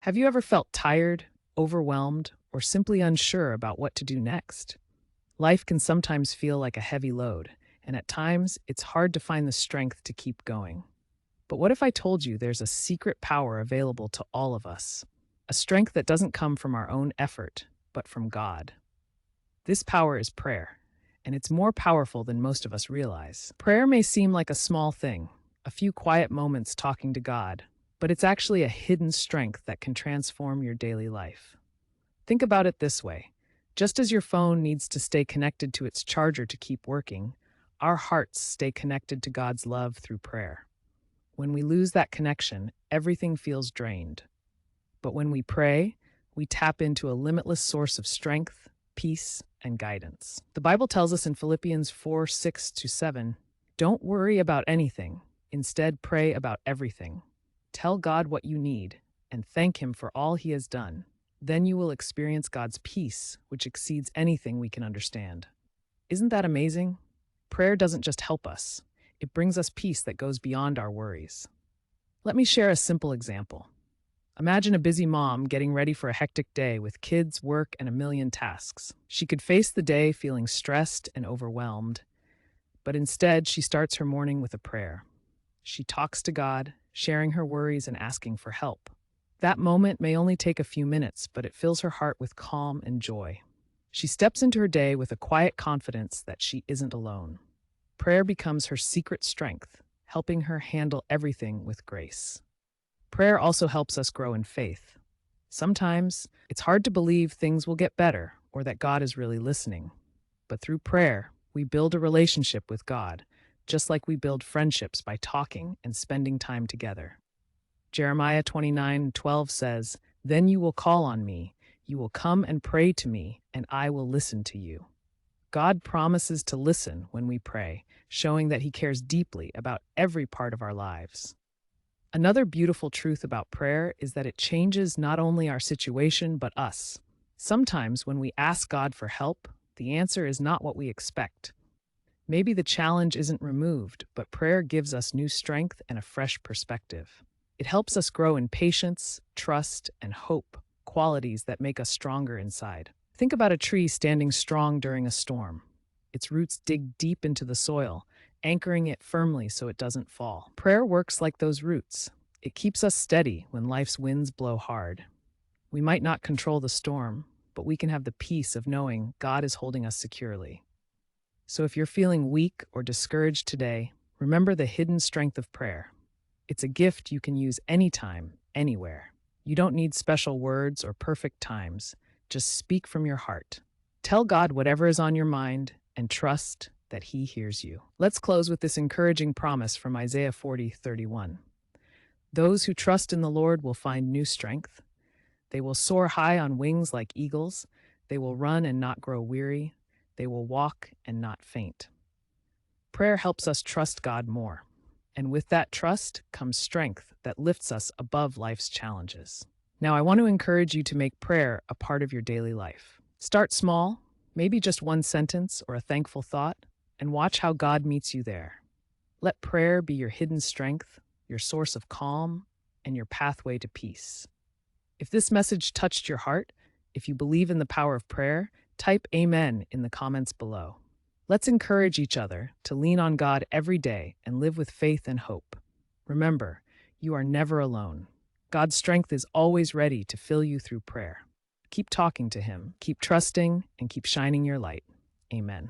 Have you ever felt tired, overwhelmed, or simply unsure about what to do next? Life can sometimes feel like a heavy load, and at times it's hard to find the strength to keep going. But what if I told you there's a secret power available to all of us? A strength that doesn't come from our own effort, but from God. This power is prayer, and it's more powerful than most of us realize. Prayer may seem like a small thing, a few quiet moments talking to God, but it's actually a hidden strength that can transform your daily life. Think about it this way. Just as your phone needs to stay connected to its charger to keep working, our hearts stay connected to God's love through prayer. When we lose that connection, everything feels drained. But when we pray, we tap into a limitless source of strength, peace, and guidance. The Bible tells us in Philippians 4:6-7, don't worry about anything. Instead, pray about everything. Tell God what you need and thank Him for all He has done. Then you will experience God's peace, which exceeds anything we can understand. Isn't that amazing? Prayer doesn't just help us, it brings us peace that goes beyond our worries. Let me share a simple example. Imagine a busy mom getting ready for a hectic day with kids, work, and a million tasks. She could face the day feeling stressed and overwhelmed, but instead she starts her morning with a prayer. She talks to God, sharing her worries and asking for help. That moment may only take a few minutes, but it fills her heart with calm and joy. She steps into her day with a quiet confidence that she isn't alone. Prayer becomes her secret strength, helping her handle everything with grace. Prayer also helps us grow in faith. Sometimes it's hard to believe things will get better or that God is really listening. But through prayer, we build a relationship with God, just like we build friendships by talking and spending time together. Jeremiah 29:12 says, then you will call on me, you will come and pray to me, and I will listen to you. God promises to listen when we pray, showing that He cares deeply about every part of our lives. Another beautiful truth about prayer is that it changes not only our situation, but us. Sometimes when we ask God for help, the answer is not what we expect. Maybe the challenge isn't removed, but prayer gives us new strength and a fresh perspective. It helps us grow in patience, trust, and hope, qualities that make us stronger inside. Think about a tree standing strong during a storm. Its roots dig deep into the soil, anchoring it firmly so it doesn't fall. Prayer works like those roots. It keeps us steady when life's winds blow hard. We might not control the storm, but we can have the peace of knowing God is holding us securely. So if you're feeling weak or discouraged today, remember the hidden strength of prayer. It's a gift you can use anytime, anywhere. You don't need special words or perfect times. Just speak from your heart. Tell God whatever is on your mind and trust that He hears you. Let's close with this encouraging promise from Isaiah 40:31. Those who trust in the Lord will find new strength. They will soar high on wings like eagles. They will run and not grow weary. They will walk and not faint. Prayer helps us trust God more. And with that trust comes strength that lifts us above life's challenges. Now, I want to encourage you to make prayer a part of your daily life. Start small, maybe just one sentence or a thankful thought, and watch how God meets you there. Let prayer be your hidden strength, your source of calm, and your pathway to peace. If this message touched your heart, if you believe in the power of prayer, type Amen in the comments below. Let's encourage each other to lean on God every day and live with faith and hope. Remember, you are never alone. God's strength is always ready to fill you through prayer. Keep talking to Him, keep trusting, and keep shining your light. Amen.